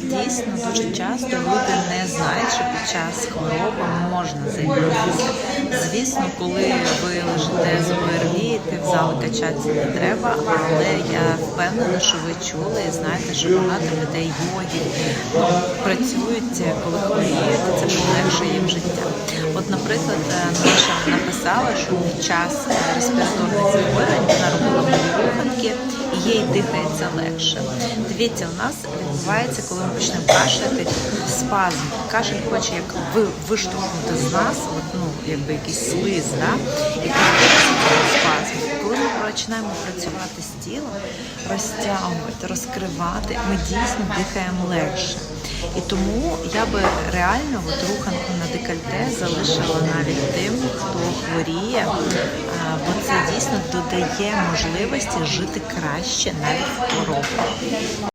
Дійсно, дуже часто люди не знають, що під час хвороби можна займатися. Звісно, коли ви лежите з ОРВІ, в зали качатися не треба, але я впевнена, що ви чули і знаєте, що багато людей йоги працюють, коли хворіють, це полегшує їм життя. От, наприклад, Наша написала, що під час респіраторних захворювань вона робила мої руханки, і їй дихається легше. Дивіться, у нас відбувається, коли ми почнемо кашляти, спазм. Кашель хоче як виштовхнути з нас, якби якийсь слиз, да? І тоді спазм. Коли ми починаємо працювати з тілом, розтягувати, розкривати, ми дійсно дихаємо легше. І тому я би реально руханку на декольте залишила навіть тим, хто хворіє, бо це дійсно додає можливості жити краще навіть в хворобі.